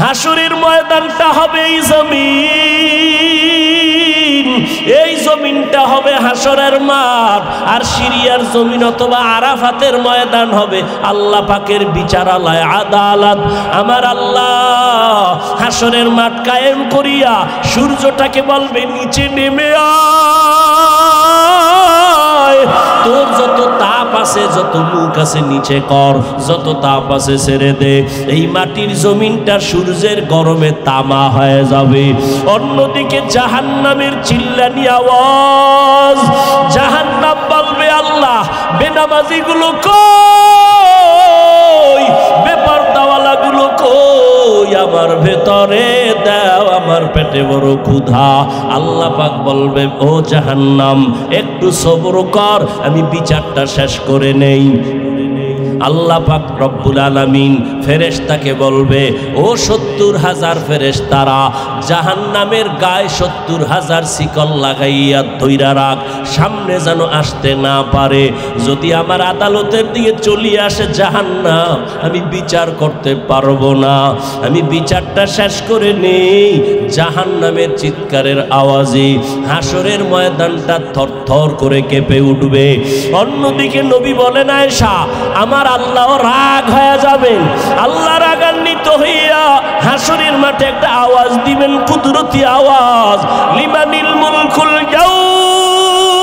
হাসরের ময়দানটা হবে এই জমিন, এই জমিনটা হবে হাসরের মাঠ। আর সিরিয়ার জমিন অথবা আরাফাতের ময়দান হবে আল্লাহ পাকের বিচারালয়, আদালত। আমার আল্লাহ হাসরের মাঠ কায়েম করিয়া সূর্যটাকে বলবে নিচে নেমে আয়, তোর যত তাপ আছে, যত মুখ আছে নিচে কর, যত তাপ আছে ছেড়ে দে। এই মাটির জমিনটা সূর্যের গরমে তামা হয়ে যাবে। অন্যদিকে জাহান্নামের চিল্লানি আওয়াজ, জাহান্নাম বলবে আল্লাহ বেনামাজি গুলো কই, বেপরদাওয়ালা গুলো কই, আমার ভেতরে দাও, আমার পেটে বড় ক্ষুধা। আল্লাহ পাক বলবে ও জাহান্নাম একটু সবর কর, আমি বিচারটা শেষ করে নেই। আল্লাহ পাক রব্বুল আলামিন ফেরেশতাকে বলবে ও ৭০,০০০ ফেরেশতারা জাহান্নামের গায়ে ৭০,০০০ শিকল লাগাইয়া ধইরা রাখ, সামনে যেন আসতে না পারে। যদি আমার আদালতের দিকে চলিয়ে আসে জাহান্নাম, আমি বিচার করতে পারবো না, আমি বিচারটা শেষ করে নেই। জাহান্নামের চিৎকারের আওয়াজে হাসরের ময়দানটা থরথর করে কেঁপে উঠবে। অন্যদিকে নবী বলেন আয়েশা আমার আল্লাহ রাগ হয়ে যাবেন, আল্লাহ রাগান্বিত হইয়া হাসরের মাঠে একটা আওয়াজ দিবেন, কুদরতি আওয়াজ, লিমানিল মুলকুল ইয়াউম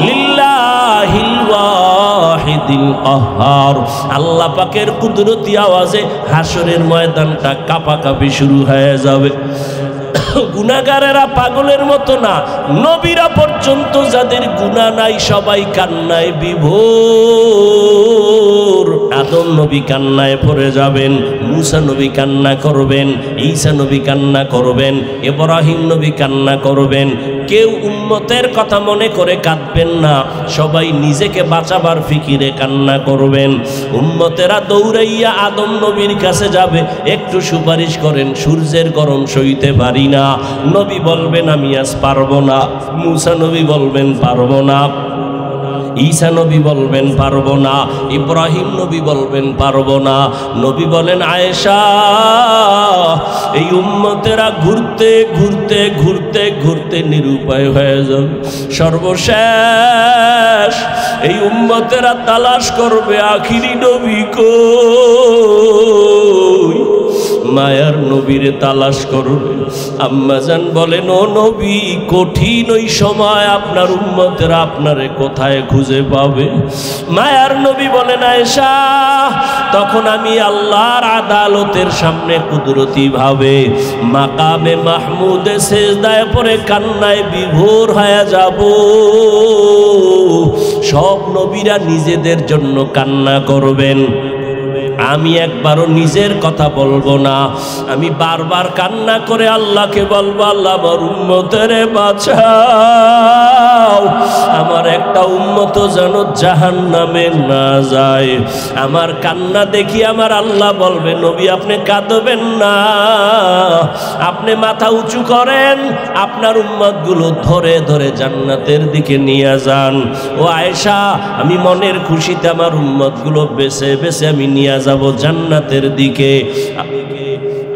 লিল্লাহিল ওয়াহিদিল কাহ্হার। আল্লাহ পাকের কুদরতি আওয়াজে হাসরের ময়দানটা কাঁপাকাঁপি শুরু হয়ে যাবে। গুনাহগারেরা পাগলের মতো না, নবীরা পর্যন্ত যাদের গুনাহ নাই সবাই কান্নায় বিভোর। আদম নবী কান্নায় পড়ে যাবেন, মুসা নবী কান্না করবেন, ঈসা নবী কান্না করবেন, ইব্রাহিম নবী কান্না করবেন। কেউ উম্মতের কথা মনে করে কাঁদবেন না, সবাই নিজেকে বাঁচাবার ফিকিরে কান্না করবেন। উম্মতেরা দৌড়াইয়া আদম নবীর কাছে যাবে, একটু সুপারিশ করেন, সূর্যের গরম সইতে পারি না। নবী বলবেন আমি আজ পারবো না, মুসা নবী বলবেন পারবো না, ঈসা নবী বলবেন পারবো না, ইব্রাহিম নবী বলবেন পারবো না। নবী বলেন আয়েশা এই উম্মতেরা ঘুরতে ঘুরতে ঘুরতে ঘুরতে নিরুপায় হয়ে যাবে। সর্বশেষ এই উম্মতেরা তালাশ করবে আখিরি নবী কই, মায়ার নবীরে তালাশ করবে। আম্মাজান বলেন ও নবী কঠিন ওই সময় আপনার উম্মতেরা আপনারে কোথায় খুঁজে পাবে? মায়ার নবী বলেন আয়েশা তখন আমি আল্লাহর আদালতের সামনে কুদরতি ভাবে মাকামে মাহমুদে সেজদায় পড়ে কান্নায় বিভোর হয়ে যাব। সব নবীরা নিজেদের জন্য কান্না করবেন, আমি একবারও নিজের কথা বলবো না, আমি বারবার কান্না করে আল্লাহকে বলবো আল্লাহ আমার উম্মতেরে বাঁচাও, আমার একটা উম্মত যেন জাহান্নামে না যায়। আমার কান্না দেখি আমার আল্লাহ বলবে নবী আপনি কাঁদবেন না, আপনি মাথা উঁচু করেন, আপনার উম্মতগুলো ধরে ধরে জান্নাতের দিকে নিয়ে যান। ও আয়েশা আমি মনের খুশিতে আমার উম্মতগুলো বেছে বেছে আমি নিয়ে যাব জান্নাতের দিকে।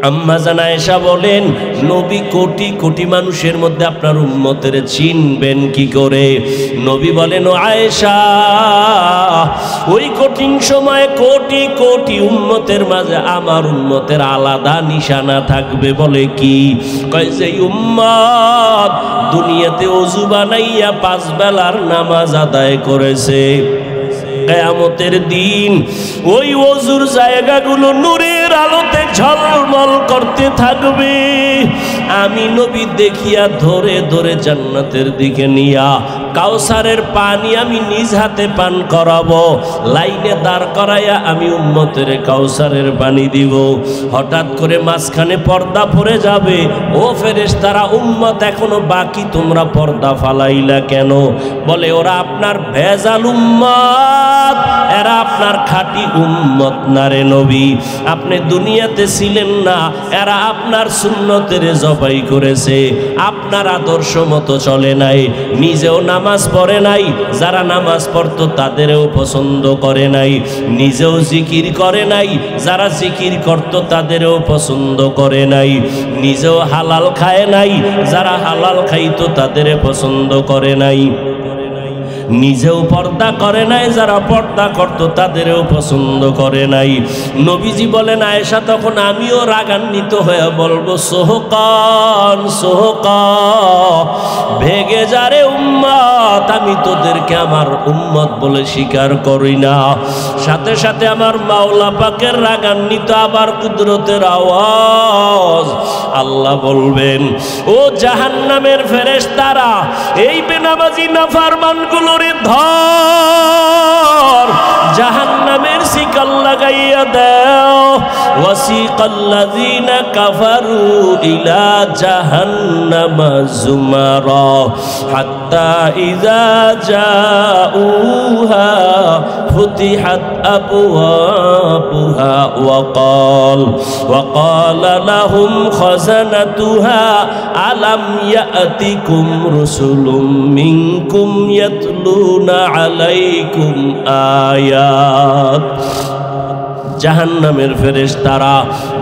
আম্মা জান আয়েশা বলেন নবী কোটি কোটি মানুষের মধ্যে আপনার উম্মতের চিনবেন কি করে? নবী বলেন ও আয়েশা ওই কঠিন সময়ে কোটি কোটি উম্মতের মাঝে আমার উম্মতের আলাদা নিশানা থাকবে। বলে কি? কয় যে উম্মত দুনিয়াতে ওযু বানাইয়া 5 বেলার নামাজ আদায় করেছে, কিয়ামতের দিন ওই ওযুর জায়গাগুলো নূরের আলোতে ঝলমল করতে থাকবে। আমি নবী দেখিয়া ধরে ধরে জান্নাতের দিকে নিয়া কাউসারের পানি আমি নিজ হাতে পান করাবো, লাইনে দাঁড় করাইয়া আমি উম্মতের কাউসারের পানি দিব। হঠাৎ করে মাঝখানে পর্দা পড়ে যাবে, ও ফেরেশতারা উম্মত এখনো বাকি, তোমরা পর্দা ফালাইলা কেন? বলে ওরা আপনার ভেজাল উম্মত, এরা আপনার খাঁটি উম্মত না রে নবী, আপনি দুনিয়াতে ছিলেন না, এরা আপনার সুন্নতের জবাই করেছে, আপনার আদর্শ মতো চলে নাই, নিজেও নামাজ পড়ে নাই, যারা নামাজ পড়তো তাদেরও পছন্দ করে নাই, নিজেও জিকির করে নাই, যারা জিকির করতো তাদেরও পছন্দ করে নাই, নিজেও হালাল খায় নাই, যারা হালাল খাইতো তাদের পছন্দ করে নাই, নিজেও পর্দা করে নাই, যারা পর্দা করতো তাদেরও পছন্দ করে নাই। নবীজি বলেন আয়েশা, তখন আমিও রাগান্বিত হয়ে বলবো, সোহকান সোহকা, ভেগে যারে উম্মত, আমি তোদেরকে আমার উম্মত বলে স্বীকার করি না। সাথে সাথে আমার মাওলা পাকের রাগান্বিত আবার কুদরতের আওয়াজ, আল্লাহ বলবেন, ও জাহান্নামের ফেরেশতারা, এই বেনামাজি নাফরমানগুলো ধর, জাহান্নামের শিকল লাগাইয়া দাও। ওয়াসিকাল্লাযীনা কাফারু ইলা জাহান্নামা যুমারা হাত্তা ইযা জাউহা ফুতিহাত আবওয়াবুহা ওয়াকালা লাহুম খাযানাতুহা আলাম ইয়াতিকুম রুসুলুম মিনকুম ইয়াতলুনা আলাইকুম আয়াত। জাহান্নামের ফেরেশতারা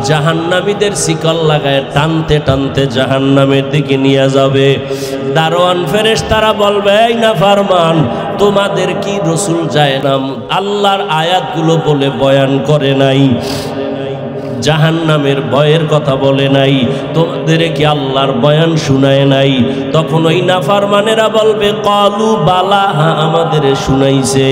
জাহান্নামীদের শিকল লাগায় টানতে টানতে জাহান্নামের দিকে নিয়ে যাবে। দারোয়ান ফেরেশতারা বলবে, এই নাফরমান, তোমাদের কি রসুল যায় না, আল্লাহর আয়াতগুলো বলে বয়ান করে নাই, জাহান্নামের ভয়ের কথা বলে নাই, তোমাদের কি আল্লাহর বয়ান শুনায় নাই? তখন ওই নাফরমানেরা বলবে, কালু বালা, হ্যাঁ আমাদের শুনাইছে,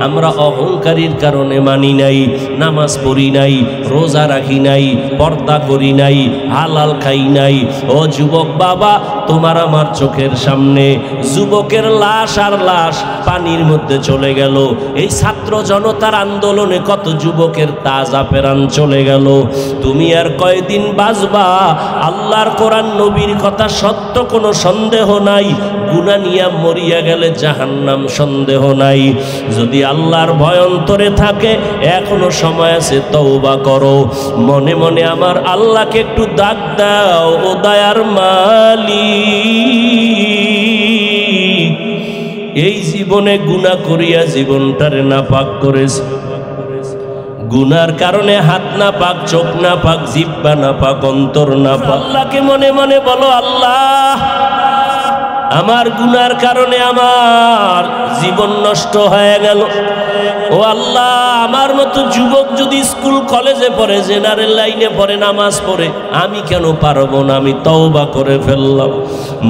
আমরা অহংকারীর কারণে মানি নাই, নামাজ পড়ি নাই, রোজা রাখি নাই, পর্দা করি নাই, হালাল খাই নাই। ও যুবক বাবা, তোমার আমার চোখের সামনে যুবকের লাশ আর লাশ পানির মধ্যে চলে গেল। এই ছাত্র জনতার আন্দোলনে কত যুবকের তাজা প্রাণ চলে গেল। তুমি আর কয়দিন বাঁচবা? আল্লাহর কোরআন নবীর কথা সত্য, কোনো সন্দেহ নাই। গুনাহ নিয়া মরিয়া গেলে জাহান্নাম, সন্দেহ নাই। যদি আল্লাহর ভয় অন্তরে থাকে, এখনো সময় আছে, তওবা করো। মনে মনে আমার আল্লাহকে একটু ডাক দাও, ও দয়ার মালিক, এই জীবনে গুনাহ করিয়া জীবনটারে নাপাক করেছে, গুনার কারণে হাত না পাক, চোখ না পাক, জিহ্বা না পাক, অন্তর না পাক। আল্লাহকে মনে মনে বলো, আল্লাহ, আমার গুনার কারণে আমার জীবন নষ্ট হয়ে গেল। ও আল্লাহ, আমার মতো যুবক যদি স্কুল কলেজে পড়ে, জেনারেল লাইনে পড়ে, নামাজ পড়ে, আমি কেন পারবো না? আমি তওবা করে ফেললাম।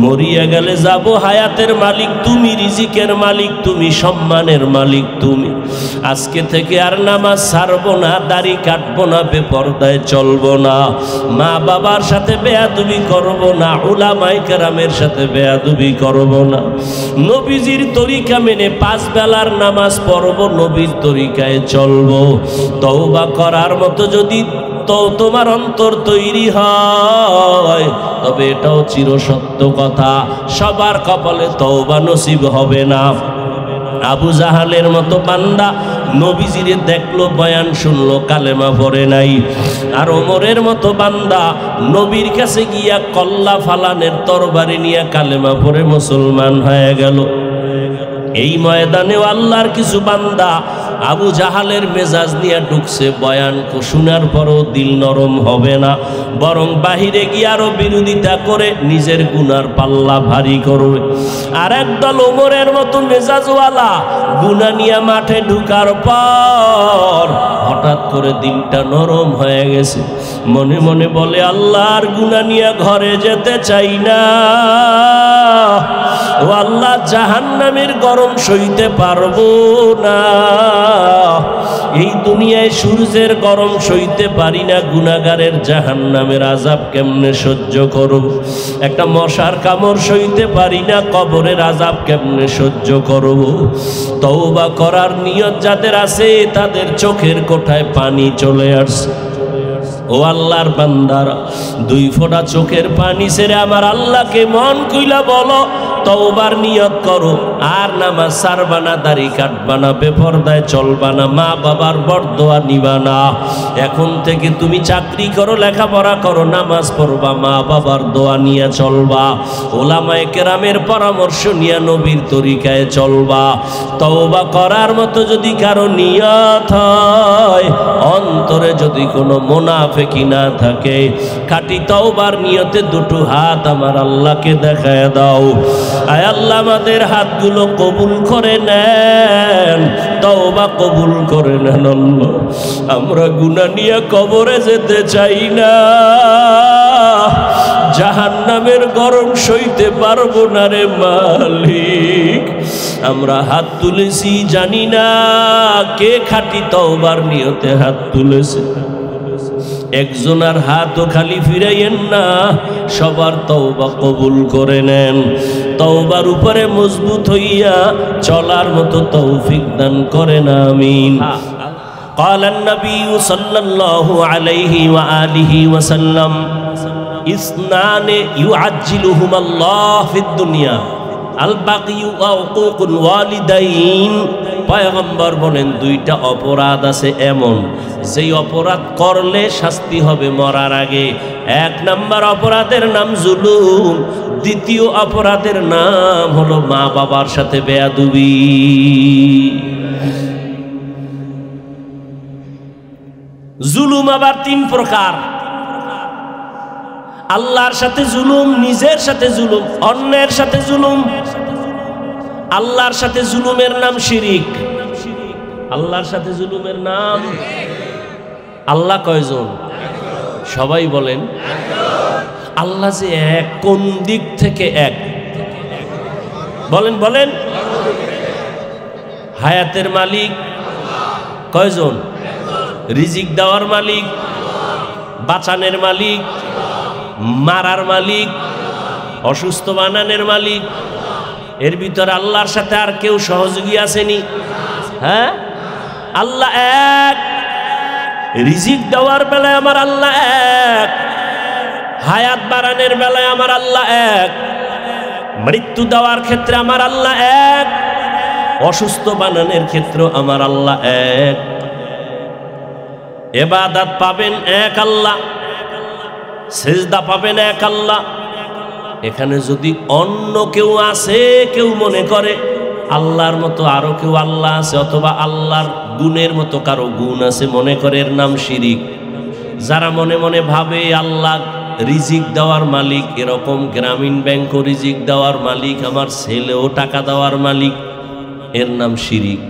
মরিয়া গেলে যাব, হায়াতের মালিক তুমি, রিজিকের মালিক তুমি, সম্মানের মালিক তুমি। আজকে থেকে আর নামাজ ছাড়বো না, দাড়ি কাটবো না, বেপরদায় চলবো না, মা বাবার সাথে বেয়াদবি করবো না, উলামায়ে কেরামের সাথে বেয়াদবি করবো না। নবীজির তরিকা মেনে 5 বেলার নামাজ পড়বো, নবীর তরিকায় চলবো। তওবা করার মতো যদি তোমার অন্তর তৈরি হয়, তবে এটাও চিরসত্য কথা, সবার কপালে তওবা নসিব হবে না। আবু জাহালের মতো বান্দা নবীজিরে দেখলো, বয়ান শুনলো, কালেমা পড়ে নাই। আর ওমরের মতো বান্দা নবীর কাছে গিয়া কল্লা ফালানের তরবারি নিয়ে কালেমা পড়ে মুসলমান হয়ে গেল। এই ময়দানেও আল্লাহর কিছু বান্দা আবু জাহালের মেজাজ নিয়ে ঢুকছে, বয়ান শোনার পরও দিল নরম হবে না, বরং বাহিরে গিয়ে আরো বিরোধিতা করে নিজের গুনার পাল্লা ভারী করবে। আর একদল ওমরের মতো মেজাজওয়ালা গুনাহ নিয়ে মাঠে ঢুকার পর হঠাৎ করে দিলটা নরম হয়ে গেছে, মনে মনে বলে, আল্লাহর গুনাহ নিয়ে ঘরে যেতে চাই না। ও আল্লাহ, জাহান্নামের গরম সইতে পারবো না, এই দুনিয়ায় সূর্যের গরম সইতে পারি না, গুনাহগারের জাহান্নামের আযাব কেমনে সহ্য করব? একটা মশার কামড় সইতে পারি না, কবরের আযাব কেমনে সহ্য করব? তওবা করার নিয়ত যাদের আছে, তাদের চোখের কোঠায় পানি চলে আসছে। ও আল্লাহর বান্দারা, 2 ফোঁটা চোখের পানি ছেড়ে আমার আল্লাহকে মন কইলা বলো, তওবার নিয়ত করো, আর নামাজ ছাড়বা না, দাড়ি কাটবা না, বেপরদায় চলবা না, মা বাবার বরদোয়া নিবা না। এখন থেকে তুমি চাকরি করো, লেখাপড়া করো, নামাজ পড়বা, মা বাবার দোয়া নিয়ে চলবা, ওলামায়ে কেরামের পরামর্শ নিয়ে নবীর তরিকায় চলবা। তওবা করার মতো যদি কারো নিয়ত হয়, অন্তরে যদি কোনো মুনাফিকি না থাকে, খাঁটি তওবার নিয়তে দুটো হাত আমার আল্লাহকে দেখায় দাও। আয় আল্লাহ, আমাদের হাতগুলো কবুল করে নেন, তওবা কবুল করে নেন আল্লাহ। আমরা গুনাহ নিয়ে কবরে যেতে চাই না, জাহান্নামের গরম সইতে পারবো না রে মালিক। আমরা হাত তুলেছি, জানি না কে খাঁটি তওবার নিয়তে হাত তুলেছে। একজনের হাতও খালি ফিরাইয়েন না, সবার তওবা কবুল করে নেন। তওবার উপরে মজবুত হইয়া চলার মতো তৌফিক দান করেন, আমিন। قال النبي صلى الله عليه وآله وسلم اثنان يعجلهما الله في الدنيا البغي وعقوق الوالدين। পয়গম্বর বলেন, দুইটা অপরাধ আছে এমন, যেই অপরাধ করলে শাস্তি হবে মরার আগে। এক নাম্বার অপরাধের নাম জুলুম, দ্বিতীয় অপরাধের নাম হলো মা বাবার সাথে বেয়াদবি। জুলুম আবার তিন প্রকার, আল্লাহর সাথে জুলুম, নিজের সাথে জুলুম, অন্যের সাথে জুলুম। আল্লাহর সাথে জুলুমের নাম শিরিক। আল্লাহর সাথে জুলুমের নাম, আল্লাহ কয়জন? সবাই বলেন আল্লাহ যে এক, কোন দিক থেকে এক? বলেন বলেন। হায়াতের মালিক কয়জন? রিজিক দেওয়ার মালিক, বাঁচানের মালিক, মারার মালিক, অসুস্থ বানানোর মালিক। এর ভিতরে আল্লাহর সাথে আর কেউ সহযোগী আসেনি? হ্যাঁ, আল্লাহ এক। রিজিক দেওয়ার বেলায় আমার আল্লাহ এক, হায়াত বাড়ানোর বেলায় আমার আল্লাহ এক, মৃত্যু দেওয়ার ক্ষেত্রে আমার আল্লাহ এক, অসুস্থ বানানোর ক্ষেত্রে আমার আল্লাহ এক। ইবাদত পাবেন এক আল্লাহ, সিজদা পাবেন এক আল্লাহ। এখানে যদি অন্য কেউ আছে, কেউ মনে করে আল্লাহর মতো আরো কেউ আল্লাহ আছে, অথবা আল্লাহর গুণের মতো কারো গুণ আছে, মনে করে, এর নাম শিরিক। যারা মনে মনে ভাবে আল্লাহ রিজিক দেওয়ার মালিক, এরকম গ্রামীণ ব্যাংকও রিজিক দেওয়ার মালিক, আমার ছেলেও টাকা দেওয়ার মালিক, এর নাম শিরিক।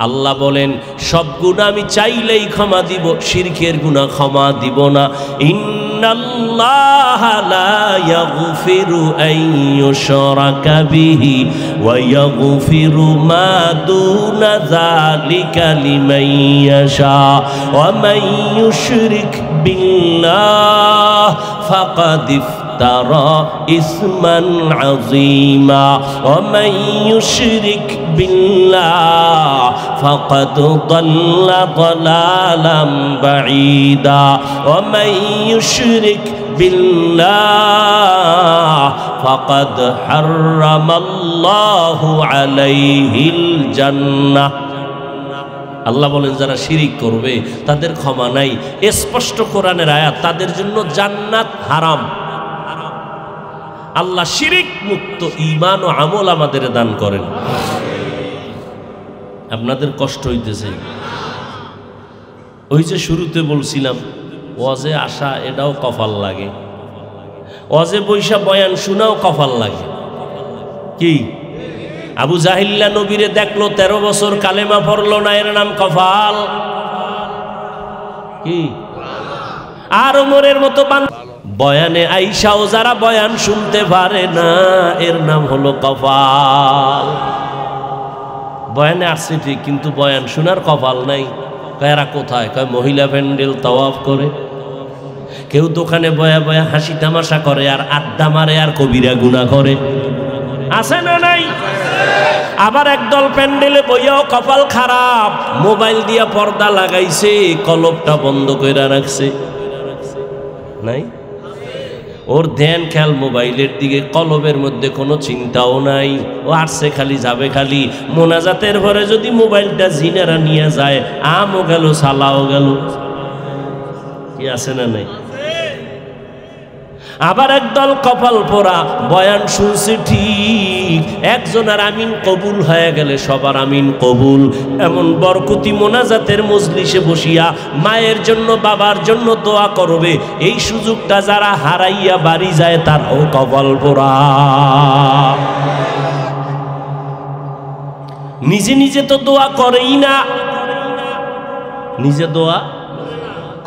আল্লাহ বলেন, সব গুনাহ আমি চাইলেই ক্ষমা দিব, শিরকের গুনাহ ক্ষমা দিব না। ইন্নাল্লাহা লা ইয়াগফিরু আন ইউশরাকা বিহি ওয়া ইয়াগফিরু মা দুনা যালিকা লিমান ইয়াশা ওয়া মান ইউশরিক বিল্লাহ ফাকাদ ইফতারা ইসমান আযীমা ওয়া মান ইউশরিক বিল্লাহ ফাকাদ দাল্লা দালালাম বাঈদা ওয়া মান ইউশরিক বিল্লাহ ফাকাদ হারামাল্লাহু আলাইহিল জান্নাহ। আল্লাহ বলেন, যারা শিরিক করবে তাদের ক্ষমা নাই। স্পষ্ট কোরআনের আয়াত, তাদের জন্য জান্নাত হারাম। আল্লাহ শিরিক মুক্ত ঈমান ও আমল আমাদের দান করেন। আপনাদের কষ্ট হইতেছে? ওই যে শুরুতে বলছিলাম, ওয়াজে আসা এটাও কপাল লাগে, ওয়াজে বৈশা বয়ান শোনাও কপাল লাগে। কি? আবু জাহিল্লা নবীরে দেখলো, 13 বছর কালেমা পড়লো না, এর নাম কপাল। কি? আর ওমরের মতো বয়ানে আইসাও যারা বয়ান শুনতে পারে না, এর নাম হলো কপাল। বয়ানে আসছে ঠিক, কিন্তু বয়ান শোনার কপাল নাই। এরা কোথায়? কয় মহিলা প্যান্ডেল তাওয়াফ করে, কেউ দোকানে বয়া বয়া হাসি তামাশা করে, আর আড্ডা মারে, আর কবিরা গুনাহ করে। আছে না নাই? আবার একদল প্যান্ডেলে বইয়াও কপাল খারাপ, মোবাইল দিয়া পর্দা লাগাইছে, কলপটা বন্ধ করে রাখছে। নাই? ওর ধ্যান খেয়াল মোবাইলের দিকে, কলবের মধ্যে কোনো চিন্তাও নাই। ও আসছে খালি যাবে খালি। মোনাজাতের পরে যদি মোবাইলটা জিনেরা নিয়ে যায়, আমও গেল সালাও গেল। কি আছে না নাই? আবার একদল কপাল পোড়া বয়ান শুনছে ঠিক, একজনের আমিন কবুল হয়ে গেলে সবার আমিন কবুল। এমন বরকতি মোনাজাতের মজলিসে বসিয়া মায়ের জন্য বাবার জন্য দোয়া করবে, এই সুযোগটা যারা হারাইয়া বাড়ি যায় তারাও কপাল পোড়া। নিজে নিজে তো দোয়া করেই না, নিজে দোয়া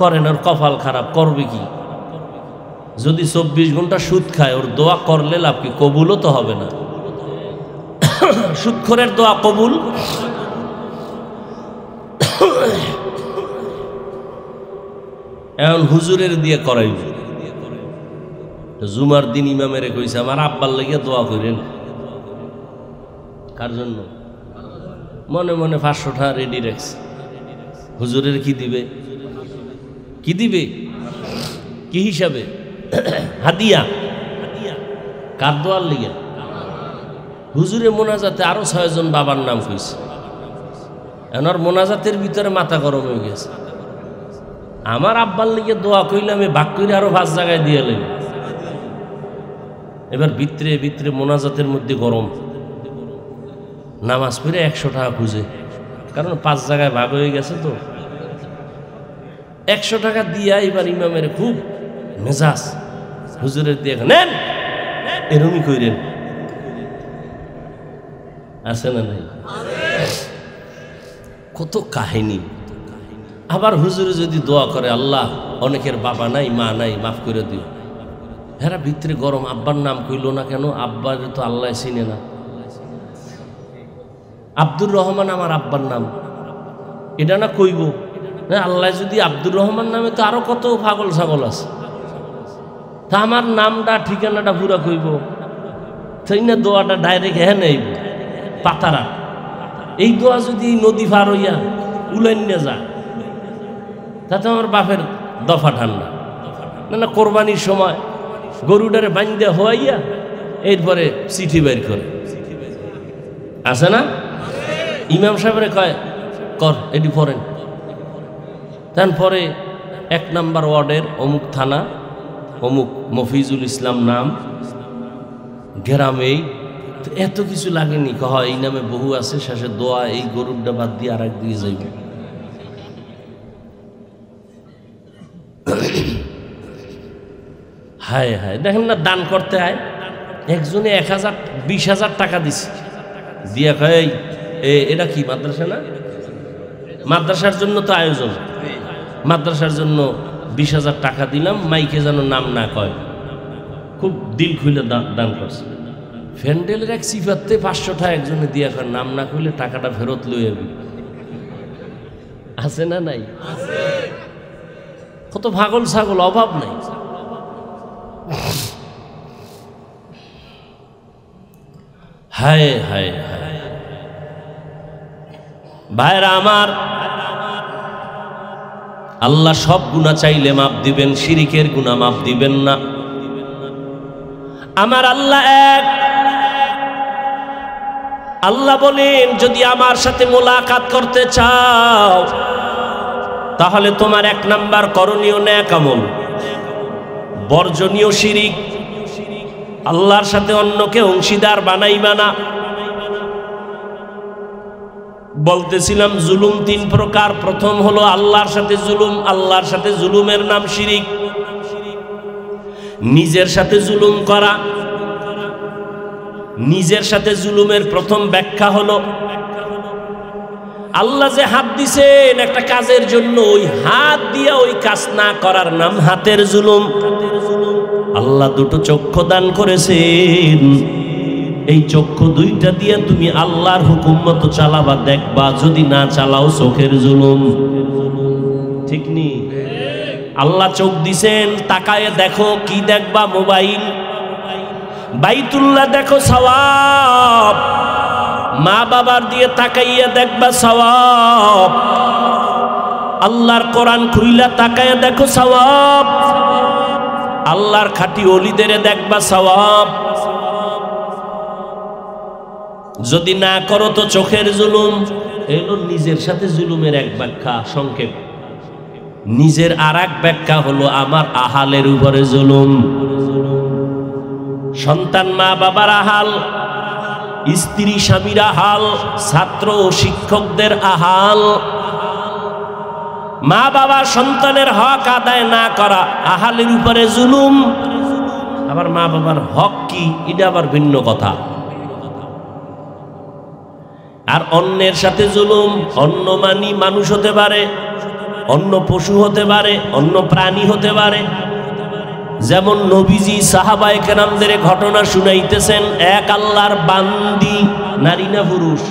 করেন, আর কপাল খারাপ করবে কি? যদি 24 ঘন্টা সুদ খায়, ওর দোয়া করলে লাভ কি? কবুলও তো হবে না। সুদখোরের দোয়া কবুল। এখন হুজুরের দিয়ে করাইব। জুমার দিন ইমামের কইছে আমার আব্বার লাগিয়ে দোয়া করেন। কার জন্য? মনে মনে 500 টাকা রেডি রাখছে। হুজুরের কি দিবে? কি দিবে? কি হিসাবে? হাদিয়া। কার দোয়ার লিগে? হুজুরে মোনাজাতে আরো 6 জন বাবার নাম কইছে। এনার মোনাজাতের ভিতরে মাথা গরম হয়ে গেছে। আমার আব্বার লিগে দোয়া কইলে আমি ভাগ করে আরো 5 জায়গায় দিয়ে এলেন। এবার ভিতরে ভিতরে মোনাজাতের মধ্যে গরম, নামাজ পড়ে 100 টাকা খুঁজে, কারণ 5 জায়গায় ভাগ হয়ে গেছে তো। 100 টাকা দিয়া এবার ইমামের খুব মেজাজ, হুজুরের দিয়ে নেন, এরমই কইরেন। আছে না নাই? কত কাহিনী। আবার হুজুরে যদি দোয়া করে, আল্লাহ অনেকের বাবা নাই মা নাই, মাফ করে দিও। হেরা ভিতরে গরম, আব্বার নাম কইল না কেন? আব্বার তো আল্লাহ চিনে না। আব্দুর রহমান আমার আব্বার নাম, এটা না কইব না? আল্লাহ যদি আব্দুর রহমান নামে তো আরো কত পাগল ছাগল আছে। তা আমার নামটা ঠিকানাটা পুরা কইব, তাই না? দোয়াটা ডাইরেক্ট হ্যাঁ নেই পাতারা। এই দোয়া যদি নদী পার হইয়া উলাইন না যায়, তাতে আমার বাপের দফা ঠান্ডা। না না, কোরবানির সময় গরুটারে বান্ধে হওয়াইয়া এরপরে চিঠি বের করে, আছে না? ইমাম সাহেবের কয় কর এটি পড়েন। তারপরে 1 নম্বর ওয়ার্ডের অমুক থানা, অমুক মফিজুল ইসলাম নাম, গ্রামেই। তো এত কিছু লাগেনি, কহ এই নামে বহু আছে, শেষে দোয়া এই গরুরটা বাদ দিয়ে আর এক দিয়ে যাইব। হায় হায়, দেখেন না দান করতে হয়। একজনে 20,000 টাকা দিছে, দিয়া কয় এটা কি মাদ্রাসা না? মাদ্রাসার জন্য তো আয়োজন, মাদ্রাসার জন্য 20,000 টাকা দিলাম, মাইকে যেন নাম না কয়। খুব দিল খুলে দান করছে। ফ্যান্ডেলের এক সিফাতে 500 টাকা একজনে দিয়া কয় নাম না কইলে টাকাটা ফেরত লই যাবি। আছে না নাই? কত পাগল ছাগল, অভাব নাই। হায় হায় হায় ভাইরা আমার, আল্লাহ সব গুনাহ চাইলে মাফ দিবেন, শিরিকের গুনাহ মাফ দিবেন না। আমার আল্লাহ এক। আল্লাহ বলেন, যদি আমার সাথে মোলাকাত করতে চাও তাহলে তোমার 1 নাম্বার করণীয় নেক আমল, বর্জনীয় শিরিক। আল্লাহর সাথে অন্যকে অংশীদার বানাইবা না। বলতেছিলাম জুলুম 3 প্রকার। প্রথম হলো আল্লাহর সাথে জুলুম। আল্লাহর সাথে জুলুমের নাম শিরিক। নিজের সাথে জুলুম করা। নিজের সাথে জুলুমের প্রথম ব্যাখ্যা হলো, আল্লাহ যে হাত দিছেন একটা কাজের জন্য, ওই হাত দিয়া ওই কাজ না করার নাম হাতের জুলুম। আল্লাহ 2টো চক্ষু দান করেছেন, এই চক্ষু 2টা দিয়ে তুমি আল্লাহর হুকুম মতো চালাবা, দেখবা যদি না চালাও চোখের জুলুম। ঠিক নি? আল্লাহ চোখ দিছেন, তাকায় দেখো, কি দেখবা? মোবাইল। বাইতুল্লাহ দেখো, সওয়াব। মা বাবার দিয়ে তাকাইয়া দেখবা, সওয়াব। আল্লাহর কোরআন খুইলা তাকাইয়া দেখো, সওয়াব। আল্লাহর খাঁটি ওলিদের দেখবা সওয়াব। যদি না করো তো চোখের জুলুম। এলো নিজের সাথে জুলুমের এক ব্যাখ্যা সংক্ষেপ। নিজের আর এক ব্যাখ্যা হলো আমার আহালের উপরে জুলুম। সন্তান মা বাবার আহাল, স্ত্রী স্বামীর আহাল, ছাত্র ও শিক্ষকদের আহাল। মা বাবা সন্তানের হক আদায় না করা আহালের উপরে জুলুম। আবার মা বাবার হক কি এটা আবার ভিন্ন কথা। আর অন্যের সাথে জুলুম, অন্য মানি মানুষ হতে পারে, অন্য পশু হতে পারে, অন্য প্রাণী হতে পারে। যেমন নবীজি সাহাবায়ে কেরামদের ঘটনা শুনাইতেছেন, এক আল্লাহর বান্দি, নারী না পুরুষ,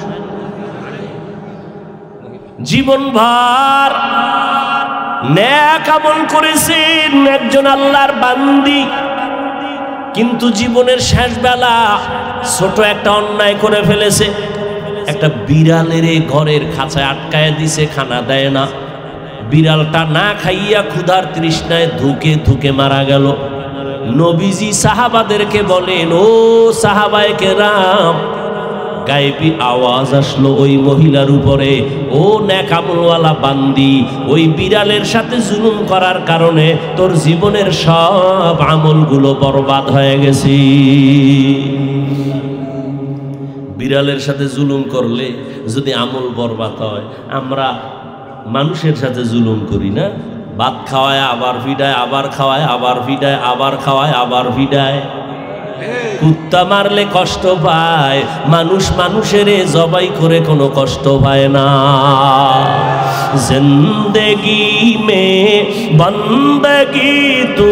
জীবনভর নেক আমল করেছেন, একজন আল্লাহর বান্দি, কিন্তু জীবনের শেষ বেলা ছোট একটা অন্যায় করে ফেলেছে। একটা বিড়ালের ঘরের খাঁচায় আটকায় দিছে, খানা দেয় না। বিড়ালটা না খাইয়া ক্ষুধার তৃষ্ণায় ধুকে ধুকে মারা গেল। নবীজি সাহাবাদেরকে বলেন, ও সাহাবায়ে কেরাম, গায়েবী আওয়াজ আসলো ওই মহিলার উপরে, ও নেক আমলওয়ালা বান্দি, ওই বিড়ালের সাথে জুলুম করার কারণে তোর জীবনের সব আমলগুলো বরবাদ হয়ে গেছে। বিড়ালের সাথে জুলুম করলে যদি আমল বরবাদ হয়, আমরা মানুষের সাথে জুলুম করি না? ভাত খাওয়ায় আবার ফিডায়, আবার খাওয়ায় আবার ফিডায়, আবার খাওয়ায় আবার ফিডায়। কুত্তা মারলে কষ্ট পায়, মানুষ মানুষের জবাই করে কোনো কষ্ট পায় না। জিন্দেগি মে বন্দগি তু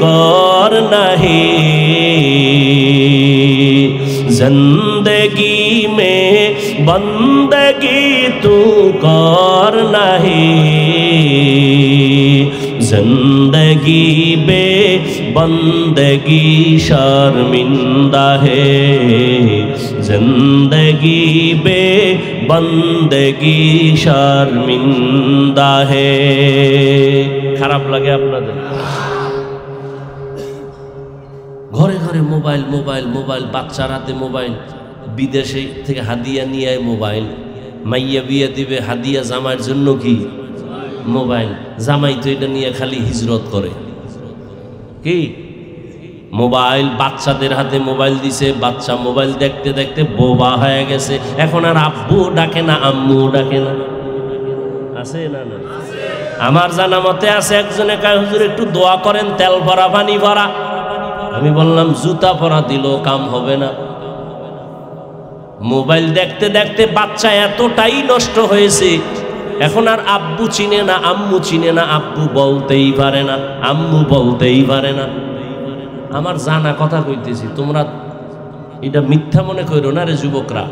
কর নাহি, जिंदगी में बंदगी तू कर नहीं, जिंदगी बे बंदगी शर्मिंदा है, जिंदगी बे बंदगी शर्मिंदा है। খারাপ লাগে আপনাদের? ঘরে ঘরে মোবাইল মোবাইল মোবাইল, বাচ্চার হাতে মোবাইল, বিদেশে থেকে হাদিয়া নিয়ে আয় মোবাইল। মাইয়া বিয়ে দিবে, হাদিয়া জামাইয়ের জন্য কি মোবাইল। জামাই তো এটা নিয়ে খালি হিজরত করে। কি মোবাইল, বাচ্চাদের হাতে মোবাইল দিছে, বাচ্চা মোবাইল দেখতে দেখতে বোবা হয়ে গেছে। এখন আর আব্বু ডাকে না, আম্মু ডাকে না। আছে না? না, আমার জানা মতে আছে। একজনে কয়, হুজুর একটু দোয়া করেন, তেল ভরা পানি ভরা। আমি বললাম, জুতা পরা দিলেও কাম হবে না। মোবাইল দেখতে দেখতে বাচ্চা এতটাই নষ্ট হয়েছে, এখন আর আব্বু চিনে না, আম্মু চিনে না, আব্বু বলতেই পারে না, আম্মু বলতেই পারে না। আমার জানা কথা কইতেছি, তোমরা এটা মিথ্যা মনে করো না রে যুবকরা।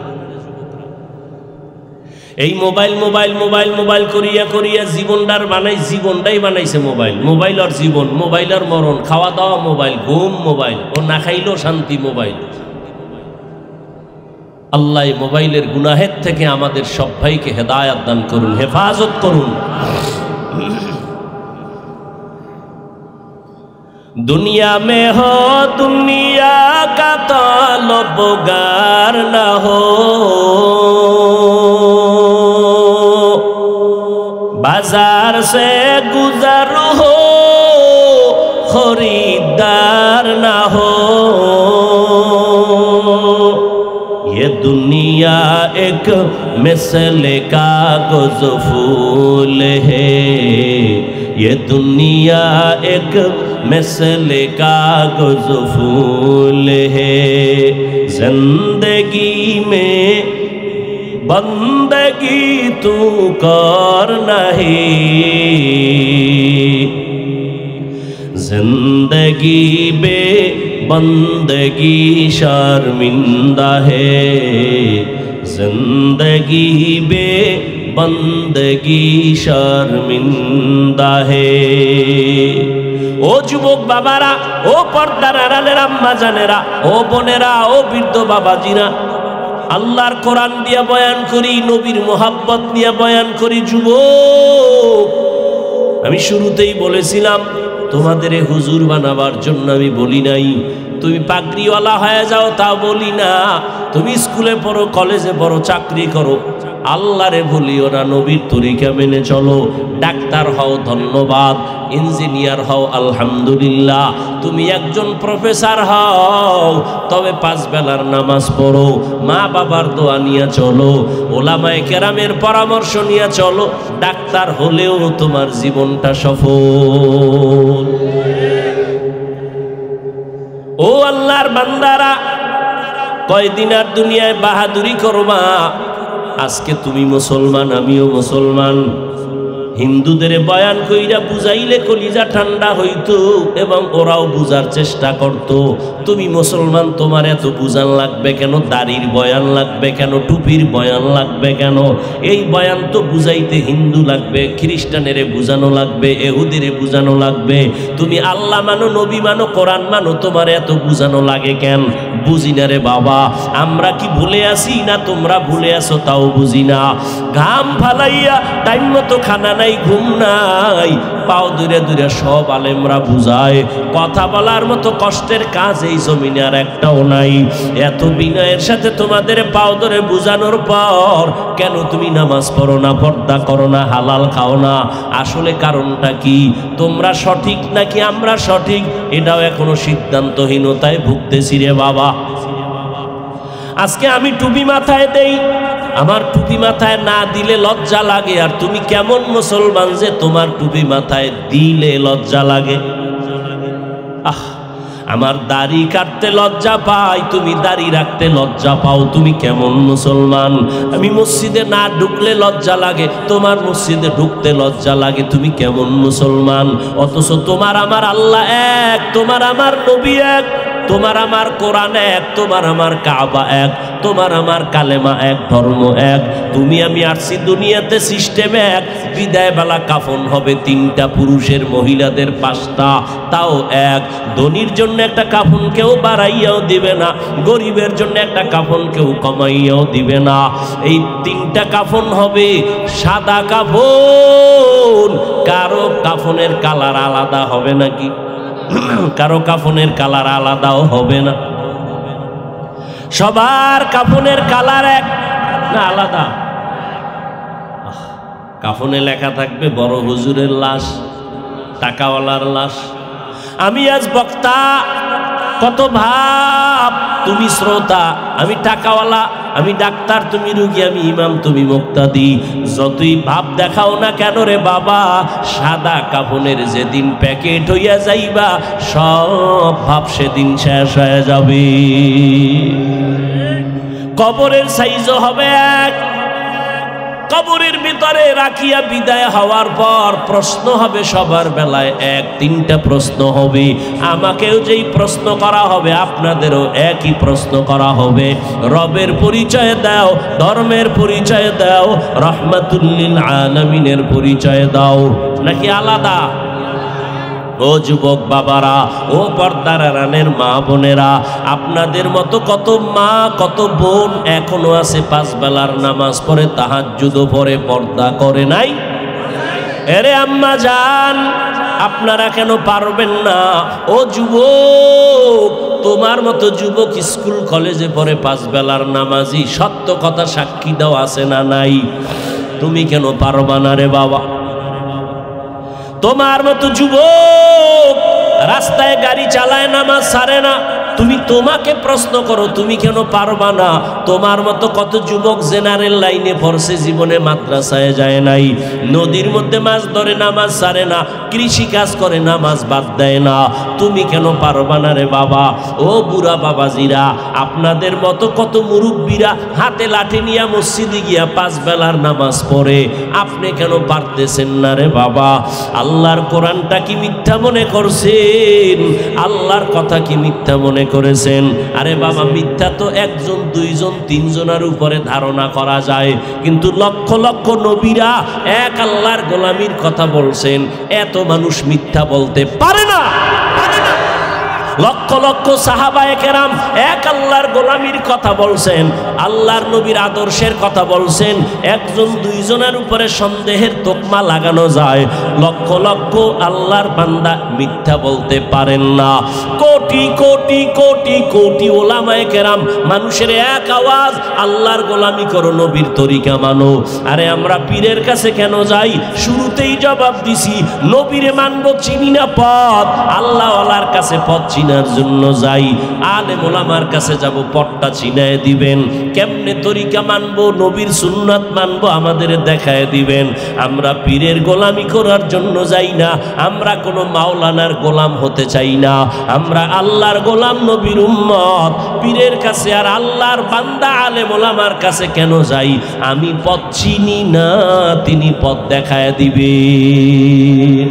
এই মোবাইল মোবাইল মোবাইল মোবাইল করিয়া করিয়া জীবনটাই বানাইছে মোবাইল। মোবাইল আর জীবন, মোবাইল আর মরণ, খাওয়া দাওয়া মোবাইল, ঘুম মোবাইল, ও না খাইলেও শান্তি মোবাইল। আল্লাহ মোবাইলের গুনাহের থেকে আমাদের সব ভাইকে হেদায়াত দান করুন, হেফাজত করুন। दुनिया में हो दुनिया का तलबगार न हो, बाजार से गुजर हो खरीदार न हो। ये दुनिया एक मिसले कागज फूल है, ये दुनिया एक मिसले कागज फूल है। जिंदगी में बंदगी तू कर नहीं, जिंदगी बे बंदगी शर्मिंदा है, जिंदगी बे बंदगी शर्मिंदा है। ও যুবক বাবারা, ও পর্দার আড়ালের আম্মা জানেরা, ও বোনেরা, ও বৃদ্ধ বাবাজিরা, আল্লাহর কোরআন দিয়া বয়ান করি, নবীর মোহাব্বত নিয়ে বয়ান করি। যুবক, আমি শুরুতেই বলেছিলাম তোমাদের হুজুর বানাবার জন্য আমি বলি নাই। তুমি পাগড়িওয়ালা হয়ে যাও তাও বলি না। তুমি স্কুলে পড়ো, কলেজে পড়ো, চাকরি করো, আল্লাহরে ভুলিও না, নবীর তরিকা মেনে চলো। ডাক্তার হও, ধন্যবাদ। ইঞ্জিনিয়ার হও, আলহামদুলিল্লাহ। তুমি একজন প্রফেসর হও, তবে 5 বেলার নামাজ পড়ো, মা বাবার দোয়া নিয়ে চলো, ওলামায়ে কেরামের পরামর্শ নিয়ে চলো। ডাক্তার হলেও তোমার জীবনটা সফল। ও আল্লাহর বান্দারা, কয়দিন আর দুনিয়ায় বাহাদুরি করবা? আজকে তুমি মুসলমান, আমিও মুসলমান। হিন্দুদের বয়ান কইরা বুঝাইলে কলিজা ঠান্ডা হইতো এবং ওরাও বুঝার চেষ্টা করত। তুমি মুসলমান, তোমার এত বুঝান লাগবে কেন? দাড়ির বয়ান লাগবে কেন? টুপির বয়ান লাগবে কেন? এই বয়ান তো বুঝাইতে হিন্দু লাগবে, খ্রিস্টানেরে বুঝানো লাগবে, এহুদিরে বুঝানো লাগবে। তুমি আল্লাহ মানো, নবী মানো, কোরআন মানো, তোমার এত বুঝানো লাগে কেন? বুঝি না রে বাবা। আমরা কি ভুলে আসি না তোমরা ভুলে আসো তাও বুঝি না। ঘাম ফালাইয়া টাইম মতো খানা নাই, ঘুম নাই, পাও দূরে দূরে সব আলেমরা বুঝায়। কথা বলার মতো কষ্টের কাজ এই জমিনে আর একটাও নাই। এত বিনয়ের সাথে তোমাদের পাও ধরে বুঝানোর পর কেন তুমি নামাজ পড়ো না, পর্দা করো না, হালাল খাও না? আসলে কারণটা কি? তোমরা সঠিক নাকি আমরা সঠিক, এটাও এখনো সিদ্ধান্তহীনতায় ভুগতেছি রে বাবা। আজকে আমি টুপি মাথায় দেই, আমার টুপি মাথায় না দিলে লজ্জা লাগে। আর তুমি কেমন মুসলমান যে তোমার টুপি মাথায় দিলে লজ্জা লাগে? আমার দাড়ি কাটতে লজ্জা পাই, তুমি দাড়ি রাখতে লজ্জা পাও। তুমি কেমন মুসলমান? আমি মসজিদে না ঢুকলে লজ্জা লাগে, তোমার মসজিদে ঢুকতে লজ্জা লাগে। তুমি কেমন মুসলমান? অথচ তোমার আমার আল্লাহ এক, তোমার আমার নবী এক, তোমার আমার কোরআন এক, তোমার আমার কাবা এক, তোমার আমার কালেমা এক, ধর্ম এক। তুমি আমি আসছি দুনিয়াতে সিস্টেম এক। বিদায় বেলা কাফন হবে 3টা, পুরুষের মহিলাদের 5টা, তাও এক। ধনীর জন্য একটা কাফন কেউ বাড়াইয়াও দিবে না, গরিবের জন্য একটা কাফন কেউ কমাইয়াও দিবে না। এই 3টা কাফন হবে সাদা কাফন। কারো কাফনের কালার আলাদা হবে নাকি? কারো কাফনের কালার আলাদাও হবে না। সবার কাফনের কালার এক না আলাদা? কাফনে লেখা থাকবে বড় হুজুরের লাশ, টাকাওয়ালার লাশ। আমি আজ বক্তা, কত ভাব, তুমি শ্রোতা, আমি টাকাওয়ালা, আমি ডাক্তার, তুমি রুগী, আমি ইমাম, তুমি মুক্তাদি। যতই ভাব দেখাও না কেন রে বাবা, সাদা কাফনের যেদিন প্যাকেট হইয়া যাইবা, সব ভাব সেদিন শেষ হয়ে যাবে। কবরের সাইজও হবে এক। কবরের ভিতরে রাখিয়া বিদায় হওয়ার পর প্রশ্ন হবে সবার বেলায় এক। 3টা প্রশ্ন হবে। আমাকেও যেই প্রশ্ন করা হবে, আপনাদেরও একই প্রশ্ন করা হবে। রবের পরিচয় দাও, ধর্মের পরিচয় দাও, রহমাতুল লিল আলামিনের পরিচয় দাও, নাকি আলাদা? ও যুবক বাবারা, ও পর্দার আড়ালের মা বোনেরা, আপনাদের মতো কত মা, কত বোন এখনো আছে 5 বেলার নামাজ পড়ে, তাহাজ্জুদও পড়ে, পর্দা করে নাই। এরে আম্মা জান, আপনারা কেন পারবেন না? ও যুবক, তোমার মতো যুবক স্কুল কলেজে পড়ে 5 বেলার নামাজি, সত্য কথা সাক্ষী দাও, আছে না নাই? তুমি কেন পারবা না রে বাবা? তোমার মতো যুবক রাস্তায় গাড়ি চালায়, নামাজ ছাড়ে না। তুমি তোমাকে প্রশ্ন করো, তুমি কেন পারবা না? তোমার মতো কত যুবক জেনারেল লাইনে পড়ছে, জীবনে মাদ্রাসায় যায় নাই, নদীর মধ্যে মাছ ধরে, নামাজ ছাড়ে না, কৃষি কাজ করে, নামাজ বাদ দেয় না। তুমি কেন পারবা না রে বাবা? ও বুড়া বাবাজিরা, আপনাদের মতো কত মুরব্বীরা হাতে লাঠি নিয়ে মসজিদে গিয়া 5 বেলার নামাজ পড়ে, আপনি কেন পারতেছেন না রে বাবা? আল্লাহর কোরআনটা কি মিথ্যা মনে করছেন? আল্লাহর কথা কি মিথ্যা মনে করেছেন? আরে বাবা, মিথ্যা তো 1 জন 2 জন 3 জনের উপরে ধারণা করা যায়, কিন্তু লক্ষ লক্ষ নবীরা এক আল্লাহর গোলামির কথা বলছেন, এত মানুষ মিথ্যা বলতে পারে না। লক্ষ লক্ষ সাহাবায়ে কেরাম এক আল্লাহর গোলামির কথা বলছেন, আল্লাহর নবীর আদর্শের কথা বলছেন। একজন দুইজনের উপরে সন্দেহের তোকমা লাগানো যায়, লক্ষ লক্ষ আল্লাহর বান্দা মিথ্যা বলতে পারেন না। কোটি কোটি কোটি কোটি ওলামায়ে কেরাম মানুষের এক আওয়াজ, আল্লাহর গোলামি করো, নবীর তরিকা মানো। আরে আমরা পীরের কাছে কেন যাই? শুরুতেই জবাব দিছি, নবীরে মানবো, চিনি না পথ, আল্লাহওয়ালার কাছে পথ চিনার জন্য যাই। আলেম ওলামার কাছে যাব, পথটা চিনায় দিবেন। কেমনে তরিকা মানবো, নবীর সুন্নাত মানবো, আমাদের দেখায় দিবেন। আমরা পীরের গোলামি করার জন্য যাই না, আমরা কোনো মাওলানার গোলাম হতে চাই না। আমরা আল্লাহর গোলাম, নবীর উম্মত। পীরের কাছে আর আল্লাহর বান্দা আলেম ওলামার কাছে কেন যাই? আমি পথ চিনি না, তিনি পথ দেখায় দিবেন।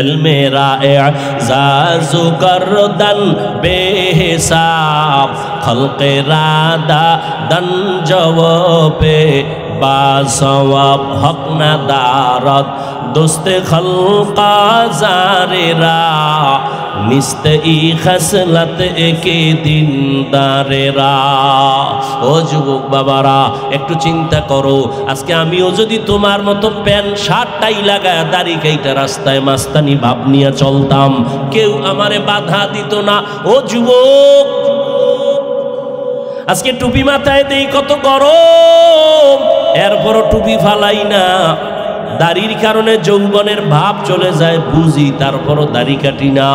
ইলমে রা'জাজু গরদান বেহিসাব, খলকে রাদা দন জওয়াবে বাসওয়াব, হক না দারদ দোস্তে খলকা জারেরা, নিস্তে ই খসলত একে দিন দারেরা। ও যুবক বাবারা, একটু চিন্তা করো, আজকে আমিও যদি তোমার মতো প্যান্ট শার্ট টাই লাগায় দাড়ি কাইটা রাস্তায় মাস্তানি ভাব নিয়ে চলতাম, কেউ আমারে বাধা দিত না। ও যুবক, আজকে টুপি মাথায় দেই, কত গরম, এরপরও টুপি ফালাই না। দাড়ির কারণে যৌবনের ভাব চলে যায় বুঝি, তারপরও দাড়ি কাটি না,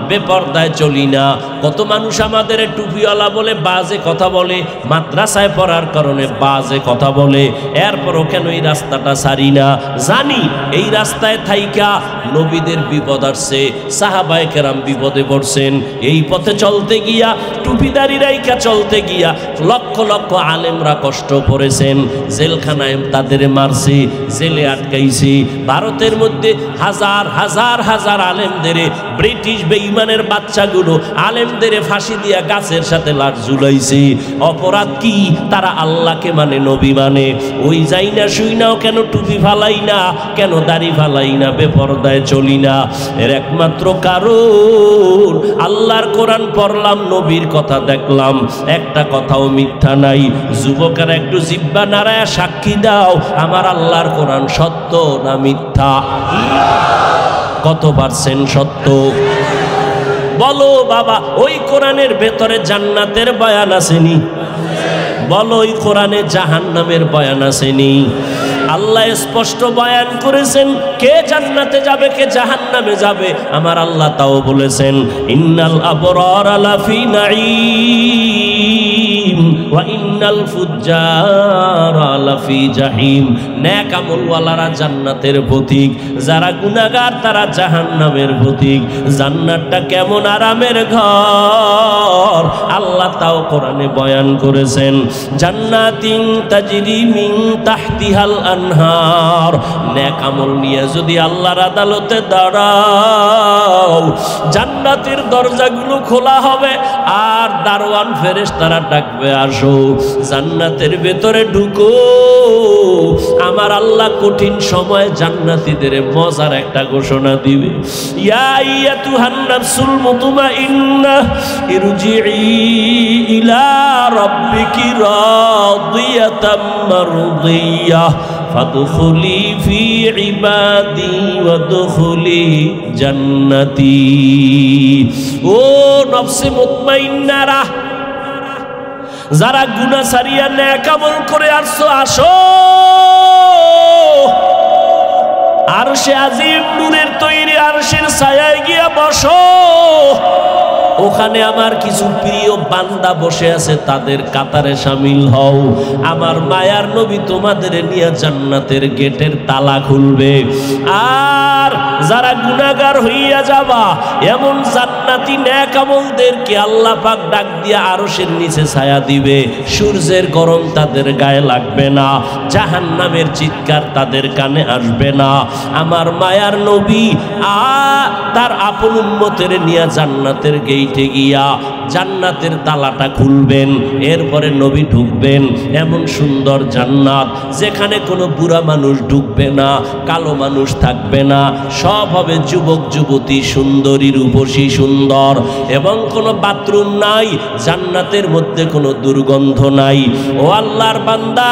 বেপরদায় চলি না। কত মানুষ আমাদের টুপিওয়ালা বলে বাজে কথা বলে, মাদ্রাসায় পড়ার কারণে বাজে কথা বলে, এরপরও কেন এই রাস্তাটা ছাড়ি না? জানি এই রাস্তায় থাইকা নবীদের বিপদ আসছে, সাহাবায়ে কেরাম বিপদে পড়ছেন। এই পথে চলতে গিয়া, টুপিদারি রাইকা চলতে গিয়া লক্ষ লক্ষ আলেমরা কষ্ট করেছেন, জেলখানায় তাদের মারছে, জেলে আটকাইছে। ভারতের মধ্যে হাজার হাজার হাজার আলেমদের ব্রিটিশ বেঈমানের বাচ্চাগুলো আলেমদের ফাঁসি দিয়া গাছের সাথে লাট ঝুলাইছে। অপরাধ কি? তারা আল্লাহকে মানে, নবী মানে। ওই যাই না শুই নাও, কেন টুপি ফালাই না, কেন দাড়ি ফালাই না, বেপরদায় চলি না? এর একমাত্র কারণ, আল্লাহর কোরআন পড়লাম, নবীর কথা দেখলাম, একটা কথাও মিথ্যা নাই। যুবকেরা একটু জিহ্বা নাড়ায়া সাক্ষী দাও, আমার আল্লাহর কোরআন সত্য না মিথ্যা? কত পারছেন সত্য? বলো বাবা, ওই কোরআনের ভেতরে জান্নাতের বয়ান আসেনি? বলো, ওই কোরআনে জাহান্নামের বয়ান আসেনি? আল্লাহ স্পষ্ট বয়ান করেছেন কে জান্নাতে যাবে, কে জাহান্নামে যাবে। আমার আল্লাহ তাও বলেছেন, ইন্নাল আবরার লাফি নাঈম ওয়া ইন্নাল ফুজ্জার লাফি জাহিম। নেক আমলওয়ালারা জান্নাতের পথিক, যারা গুনাহগার তারা জাহান্নামের পথিক। জান্নাতটা কেমন আরামের ঘর, আল্লাহ তাও কোরআনে বয়ান করেছেন। জান্নাতিন তাজরি মিন তাহতিহাল আনহার। নেক আমল নিয়ে যদি আল্লাহর আদালতে দাঁড়াও, জান্নাতের দরজাগুলো খোলা হবে আর দারওয়ান ফেরেশতারা ডাকবে, আসো জান্নাতের ভেতরে ঢুকো। আমার আল্লাহ কঠিন সময় জান্নাতীদের মজার একটা ঘোষণা দিবে, ইয়া আইয়াতুহান নাফসুল মুতমাইন্নাহ ইরজিই ইলা রাব্বিকি রাদিয়াতাম মারদিয়াহ ফাদখুলি ফি ইবাদি ওয়াদখুলি জান্নাতি। ও নফসে মুতমাইন্নারা, যারা গুনাহ ছাড়িয়া নেক আমল করে আসছো, আসো আরশে আজিম নূরের তৈরি আরশের ছায়ায় গিয়া বসো। ওখানে আমার কিছু প্রিয় বান্দা বসে আছে, তাদের কাতারে শামিল হও। আমার মায়ার নবী তোমাদের নিয়ে জান্নাতের গেটের তালা খুলবে। আর যারা গুনাহগার হইয়া যাবা, এমন জান্নাতি নেক আমলদেরকে আল্লাহ পাক ডাক দিয়া আরশের নিচে ছায়া দিবে। সূর্যের গরম তাদের গায়ে লাগবে না, জাহান্নামের চিৎকার তাদের কানে আসবে না। আমার মায়ার নবী তার আপন উম্মতের নিয়ে জান্নাতের গেট গেইটে গিয়া জান্নাতের তালাটা খুলবেন, এরপরে নবী ঢুকবেন। এমন সুন্দর জান্নাত যেখানে কোনো বুড়া মানুষ ঢুকবে না, কালো মানুষ থাকবে না, সব হবে যুবক যুবতী, সুন্দরী রূপসী সুন্দর, এবং কোনো বাথরুম নাই, জান্নাতের মধ্যে কোনো দুর্গন্ধ নাই। ও আল্লাহর বান্দা,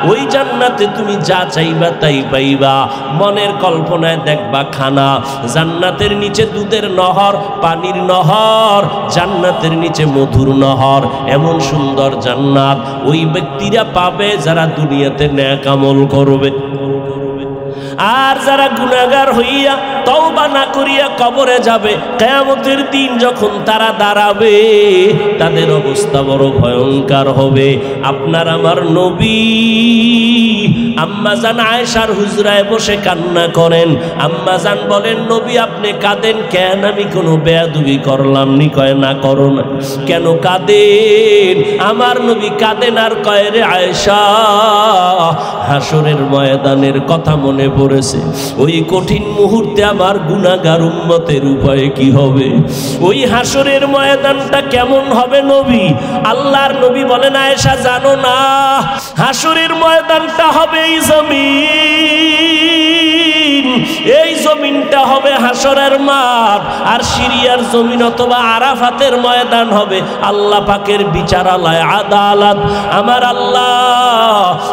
ওই জান্নাতে তুমি যা চাইবা তাই পাইবা। মনের কল্পনায় দেখবা খানা, জান্নাতের নিচে দুধের নহর, পানির নহর, জান্নাতের নিচে মধুর নহর। এমন সুন্দর জান্নাত ওই ব্যক্তিরা পাবে যারা দুনিয়াতে নেক আমল করবে। আর যারা গুনাহগার হইয়া তওবা না করিয়া কবরে যাবে, কিয়ামতের দিন যখন তারা দাঁড়াবে তাদের অবস্থা বড় ভয়ঙ্কর হবে। আপনার আমার নবী আম্মাজান আয়েশার হুজরায় বসে কান্না করেন। আম্মাজান বলেন, নবী আপনি কাঁদেন কেন? আমি কোনো বেয়াদবি করলাম নি? কয় না, করো না। কেন কাঁদেন? আমার নবী কাঁদেন আর কয়, রে আয়েশা, হাসরের ময়দানের কথা মনে পড়েছে। ওই কঠিন মুহূর্তে আমার গুনাহগার উম্মতের উপায় কি হবে? ওই হাসরের ময়দানটা কেমন হবে নবী? আল্লাহর নবী বলেন, আয়েশা জানো না, হাসরের ময়দানটা হবে এই জমিন, এই জমিনটা হবে হাসরের মাঠ, আর সিরিয়ার জমিন অথবা আরাফাতের ময়দান হবে আল্লাহ পাকের বিচারালয়, আদালত। আমার আল্লাহ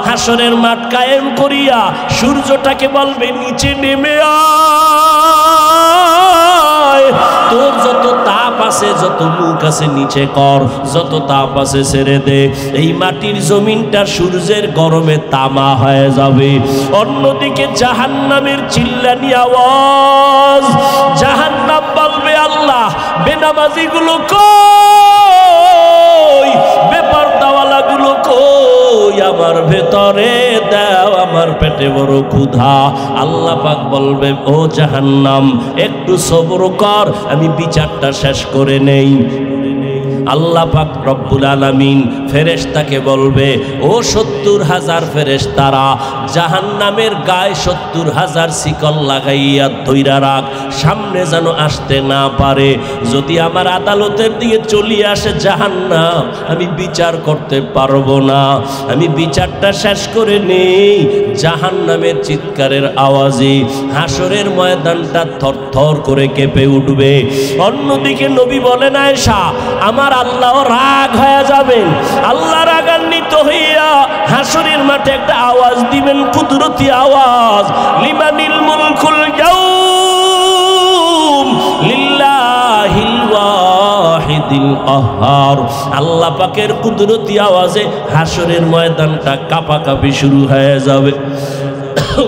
হাসরের মাঠ কায়েম করিয়া সূর্যটাকে বলবে, নিচে নেমে আয়, তোর যত তাপ আছে, যত মুখ আছে নিচে কর, যত তাপ আছে ছেড়ে দে। এই মাটির জমিনটা সূর্যের গরমে তামা হয়ে যাবে। অন্যদিকে জাহান্নামের চিল্লানি আওয়াজ, জাহান্নাম বলবে, আল্লাহ বেনামাজি গুলো কই, বেপরদাওয়ালা গুলো কই, আমার ভেতরে দাও, আমার পেটে বড় ক্ষুধা। আল্লাহ পাক বলবে, ও জাহান্নাম একটু সবর কর, আমি বিচারটা শেষ করে নেই। আল্লাহ পাক রব্বুল আলামিন ফেরেশতাকে বলবে, ও ৭০,০০০ ফেরেশতারা জাহান্নামের গায়ে ৭০,০০০ শিকল লাগাইয়া ধইরা রাখ, সামনে যেন আসতে না পারে। যদি আমার আদালতের দিকে চলিয়ে আসে জাহান্নাম, আমি বিচার করতে পারবো না, আমি বিচারটা শেষ করে নেই। জাহান্নামের চিৎকারের আওয়াজে হাসরের ময়দানটা থরথর করে কেঁপে উঠবে। অন্যদিকে নবী বলেন, আয়েশা আমার আল্লাহ রাগ হয়ে যাবেন। আল্লাহ রাগান্বিত হইয়া হাসরের মাঠে একটা আওয়াজ দিবেন, কুদরতি আওয়াজ, লিমানিল মুলকুল ইয়াউম লিল্লাহিল ওয়াহিদিল কাহ্হার। আল্লাহ পাকের কুদরতি আওয়াজে হাসরের ময়দানটা কাঁপাকাঁপি শুরু হয়ে যাবে।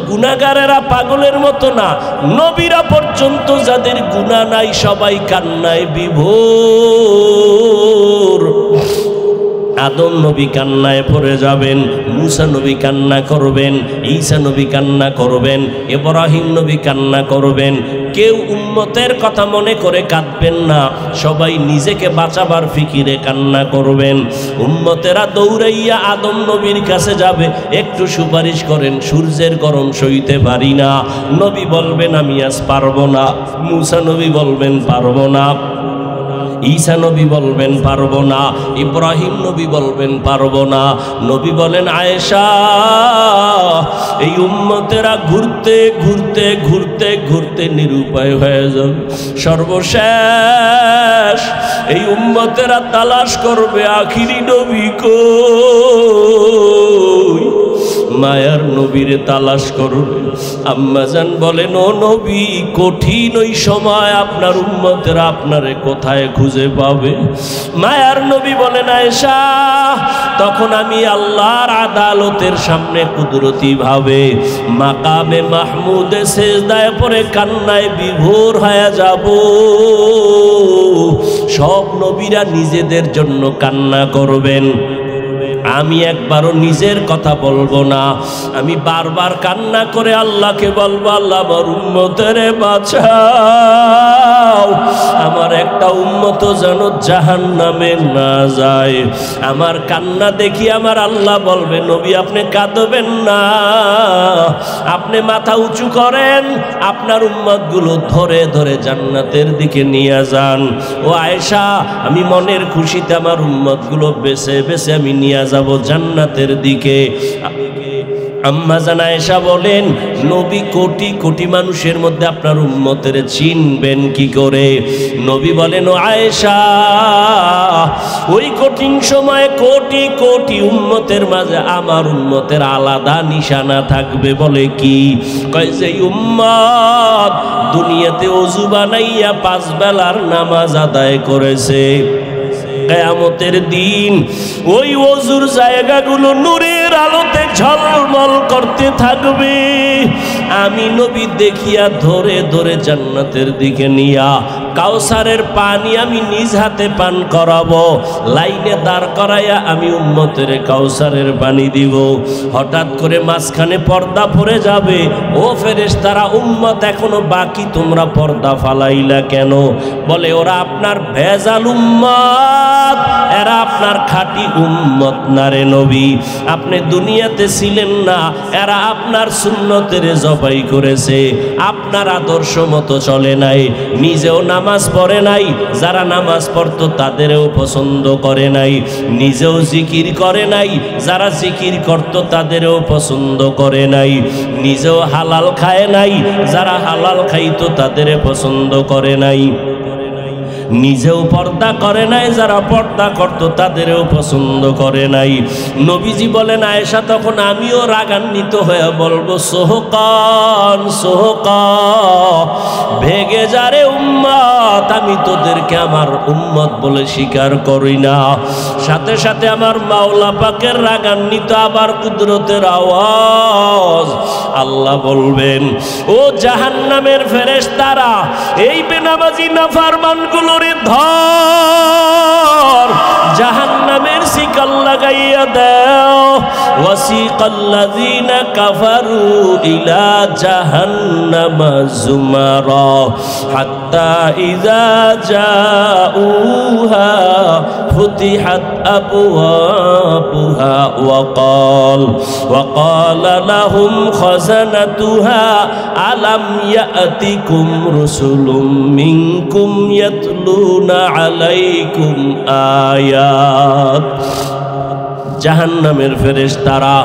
গুনাহগারেরা পাগলের মতো না, নবীরা পর্যন্ত যাদের গুনাহ নাই সবাই কান্নায় বিভোর। আদম নবী কান্নায় পড়ে যাবেন, মুসা নবী কান্না করবেন, ঈসা নবী কান্না করবেন, ইব্রাহিম নবী কান্না করবেন। কেউ উম্মতের কথা মনে করে কাঁদবেন না, সবাই নিজেকে বাঁচাবার ফিকিরে কান্না করবেন। উম্মতেরা দৌড়াইয়া আদম নবীর কাছে যাবে, একটু সুপারিশ করেন, সূর্যের গরম সইতে পারি না। নবী বলবেন, আমি আজ পারবো না। মুসা নবী বলবেন, পারবো না। ঈসা নবী বলবেন, পারবো না। ইব্রাহিম নবী বলবেন, পারবো না। নবী বলেন, আয়েশা এই উম্মতেরা ঘুরতে ঘুরতে ঘুরতে ঘুরতে নিরুপায় হয়ে যাবে। সর্বশেষ এই উম্মতেরা তালাশ করবে, আখিরি নবী কই? মায়ার নবীরে তালাশ করবে। আম্মাজান বলেন, ও নবী, কঠিন ওই সময় আপনার উম্মতেরা আপনারে কোথায় খুঁজে পাবে? মায়ার নবী বলেন, আয়েশা তখন আমি আল্লাহর আদালতের সামনে কুদরতি ভাবে মাকামে মাহমুদে সেজদায় পড়ে কান্নায় বিভোর হয়ে যাব। সব নবীরা নিজেদের জন্য কান্না করবেন। আমি একবারও নিজের কথা বলবো না, আমি বারবার কান্না করে আল্লাহকে বলবো, আল্লাহ আমার উম্মতের বাঁচাও, আমার একটা উম্মত যেন জাহান্নামে না যায়। আমার কান্না দেখি আমার আল্লাহ বলবে, নবী আপনি কাঁদবেন না, আপনি মাথা উঁচু করেন, আপনার উম্মতগুলো ধরে ধরে জান্নাতের দিকে নিয়ে যান। ও আয়েশা, আমি মনের খুশিতে আমার উম্মতগুলো বেছে বেছে আমি নিয়ে যাব জান্নাতের দিকে। আম্মা জান আয়েশা বলেন, নবী কোটি কোটি মানুষের মধ্যে আপনার উম্মতের চিনবেন কি করে? নবী বলেন, ও আয়েশা, ওই কঠিন সময়ে কোটি কোটি উম্মতের মাঝে আমার উম্মতের আলাদা নিশানা থাকবে। বলে কি? কয় যে উম্মত দুনিয়াতে ওযু বানাইয়া 5 বেলার নামাজ আদায় করেছে, কিয়ামতের দিন ওই ওযুর জায়গাগুলো নূরের আলোতে ঝলমল করতে থাকবে। আমি নবী দেখিয়া ধরে ধরে জান্নাতের দিকে নিয়া কাউসারের পানি আমি নিজ হাতে পান করাবো, লাইনে দাঁড় করাইয়া আমি উম্মতের কাউসারের পানি দিব। হঠাৎ করে মাঝখানে পর্দা পড়ে যাবে, ও ফেরেশতারা, উম্মত এখনো বাকি, তোমরা পর্দা ফালাইলা কেন? বলে, ওরা আপনার ভেজাল উম্মত, এরা আপনার খাঁটি উম্মত না রে নবী, আপনি দুনিয়াতে ছিলেন না, এরা আপনার সুন্নতের জবাই করেছে, আপনার আদর্শ মতো চলে নাই, নিজেও নামাজ পড়ে নাই, যারা নামাজ পড়তো তাদেরও পছন্দ করে নাই, নিজেও জিকির করে নাই, যারা জিকির করতো তাদেরও পছন্দ করে নাই, নিজেও হালাল খায় নাই, যারা হালাল খাইতো তাদের পছন্দ করে নাই, নিজেও পর্দা করে নাই, যারা পর্দা করতো তাদেরও পছন্দ করে নাই। নবীজি বলেন, আয়েশা, তখন আমিও রাগান্বিত হয়ে বলবো, সোহকান সোহকা, ভেগে যারে উম্মত, আমি তোদেরকে আমার উম্মত বলে স্বীকার করি না। সাথে সাথে আমার মাওলা পাকের রাগান্বিত আবার কুদরতের আওয়াজ, আল্লাহ বলবেন, ও জাহান্নামের ফেরেশতারা, এই বেনামাজি নাফরমানগুলোর ধর, জাহান্নামের শিকল লাগাইয়া দাও। ওয়াসিকাল্লাযীনা কাফারু ইলা জাহান্নামা যুমারা হাত্তা ইযা জাউহা ফুতিহাত আবওয়াবুহা ওয়াকালা লাহুম খাযানাতুহা আলাম ইয়াতিকুম রাসূলুম মিনকুম ইয়াতলুনা আলাইকুম আয়াত। জাহান্নামের ফেরেশতারা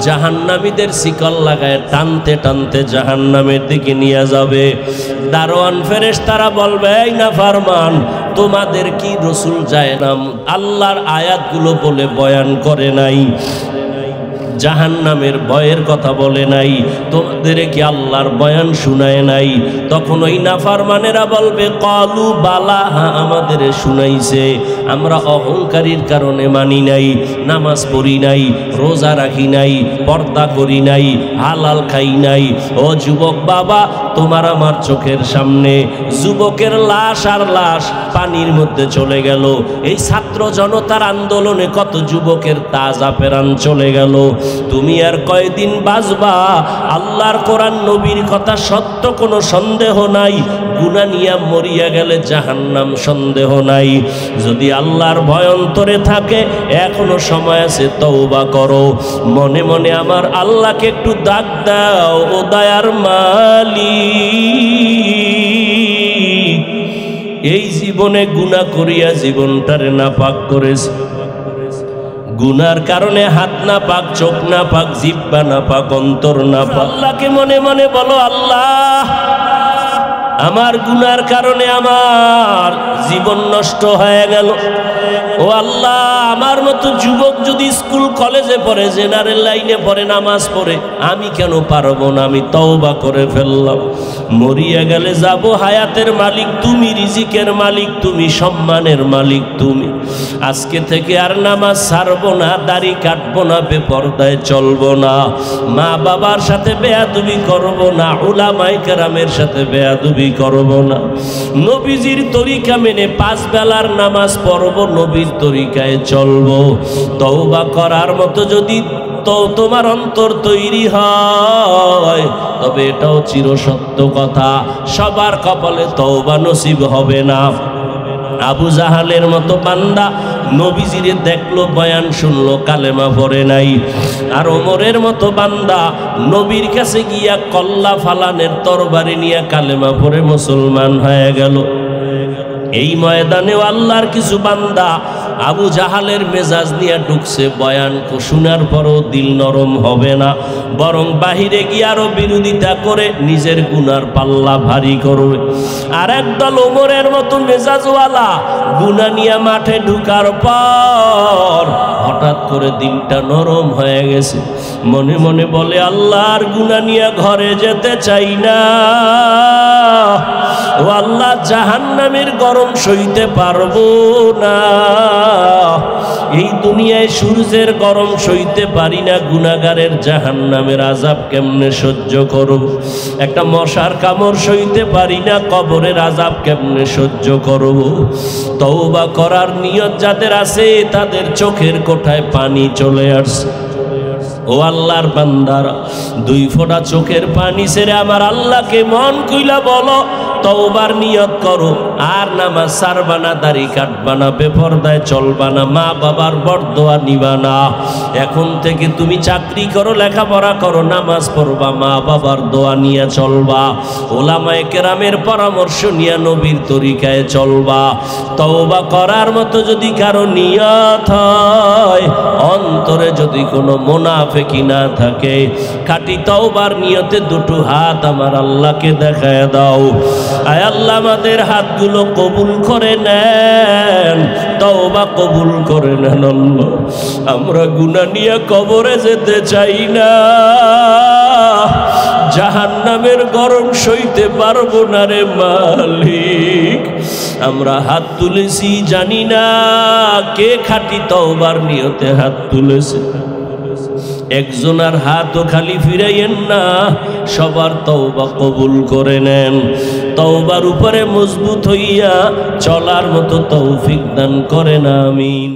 জাহান্নামীদের শিকল লাগায় টানতে টানতে জাহান্নামের দিকে নিয়ে যাবে। দারোয়ান ফেরেশতারা বলবে, এই নাফরমান, তোমাদের কি রসুল যায় না আল্লাহর আয়াতগুলো বলে বয়ান করে নাই? জাহান্নামের ভয়ের কথা বলে নাই? তোমাদের কি আল্লাহর বয়ান শুনায় নাই? তখন ওই নাফরমানেরা বলবে, ক্বালু বালা, হ্যাঁ আমাদের শুনাইছে, আমরা অহংকারীর কারণে মানি নাই, নামাজ পড়ি নাই, রোজা রাখি নাই, পর্দা করি নাই, হালাল খাই নাই। ও যুবক বাবা, তোমার আমার চোখের সামনে যুবকের লাশ আর লাশ পানির মধ্যে চলে গেল। এই ছাত্র জনতার আন্দোলনে কত যুবকের তাজা প্রাণ চলে গেল। তুমি আর কয়দিন বাঁচবা? আল্লাহর কোরআন নবীর কথা সত্য, কোনো সন্দেহ নাই। গুনাহ নিয়া মরিয়া গেলে জাহান্নাম, সন্দেহ নাই। যদি আল্লাহর ভয় অন্তরে থাকে, এখনো সময় আছে, তওবা করো। মনে মনে আমার আল্লাহকে একটু ডাক দাও, ও দয়ার মালিক, এই জীবনে গুনাহ করিয়া জীবনটারে নাপাক করেছে, গুনার কারণে হাত না পাক, চোখ না পাক, জিহ্বা না পাক, অন্তর না পাক। আল্লাহকে মনে মনে বলো, আল্লাহ, আমার গুনার কারণে আমার জীবন নষ্ট হয়ে গেল। ও আল্লাহ, আমার মতো যুবক যদি স্কুল কলেজে পড়ে, জেনারেল লাইনে পড়ে, নামাজ পড়ে, আমি কেন পারবো না? আমি তওবা করে ফেললাম। মরিয়া গেলে যাব, হায়াতের মালিক তুমি, রিজিকের মালিক তুমি, সম্মানের মালিক তুমি। আজকে থেকে আর নামাজ ছাড়বো না, দাড়ি কাটবো না, বেপরদায় চলবো না, মা বাবার সাথে বেয়াদবি করবো না, উলামায়ে কেরামের সাথে বেয়াদবি করবো না। নবীজির তরিকা মেনে 5 বেলার নামাজ পড়বো, নবীর তরিকায় চল। চলবো। তওবা করার মতো যদি তো তোমার অন্তর তৈরি হয়, তবে এটাও চিরসত্য কথা, সবার কপালে তওবা নসিব হবে না। আবু জাহালের মতো বান্দা নবীজিরে দেখলো, বয়ান শুনলো, কালেমা পড়ে নাই। আর ওমরের মতো বান্দা নবীর কাছে গিয়া কল্লা ফালানের তরবারি নিয়ে কালেমা পড়ে মুসলমান হয়ে গেল। এই ময়দানেও আল্লাহর কিছু বান্দা আবু জাহালের মেজাজ নিয়ে ঢুকছে, বয়ান শোনার পরও দিল নরম হবে না, বরং বাহিরে গিয়ে আরো বিরোধিতা করে নিজের গুনার পাল্লা ভারী করবে। আর একদল ওমরের মতো মেজাজওয়ালা গুনাহ নিয়ে মাঠে ঢুকার পর হঠাৎ করে দিলটা নরম হয়ে গেছে, মনে মনে বলে আল্লাহর গুনাহ নিয়ে ঘরে যেতে চাই না, ও আল্লাহ জাহান্নামের গরম সইতে পারবো না, এই দুনিয়ায় সূর্যের গরম সইতে পারি না, গুনাহগারের জাহান্নামের আযাব কেমনে সহ্য করব, একটা মশার কামড় সইতে পারি না, কবরের আযাব কেমনে সহ্য করব। তওবা করার নিয়ত যাদের আছে তাদের চোখের কোঠায় পানি চলে আসছে। ও আল্লাহর বান্দারা, দুই ফোঁটা চোখের পানি ছেড়ে আমার আল্লাহকে মন কইলা বলো, তওবার নিয়ত করো, আর নামাজ ছাড়বা না, দাড়ি কাটবা না, বেপরদায় চলবা না, মা বাবার বরদোয়া নিবা না। এখন থেকে তুমি চাকরি করো, লেখাপড়া করো, নামাজ পড়বা, মা বাবার দোয়া নিয়ে চলবা, ওলামায়ে কেরামের পরামর্শ নিয়ে নবীর তরিকায় চলবা। তওবা করার মতো যদি কারো নিয়ত হয়, অন্তরে যদি কোনো মুনাফিকি না থাকে, খাঁটি তওবার নিয়তে দুটো হাত আমার আল্লাহকে দেখায় দাও। আয় আল্লাহ, আমাদের হাতগুলো কবুল করে নেন, তওবা কবুল করে নেন আল্লাহ। আমরা গুনাহ নিয়ে কবরে যেতে চাই না, জাহান্নামের গরম সইতে পারবো না রে মালিক। আমরা হাত তুলেছি, জানি না কে খাঁটি তওবার নিয়তে হাত তুলেছে। একজনের হাতও খালি ফিরাইয়েন না, সবার তওবা কবুল করে নেন। তওবার উপরে মজবুত হইয়া চলার মতো তৌফিক দান করেন, আমিন।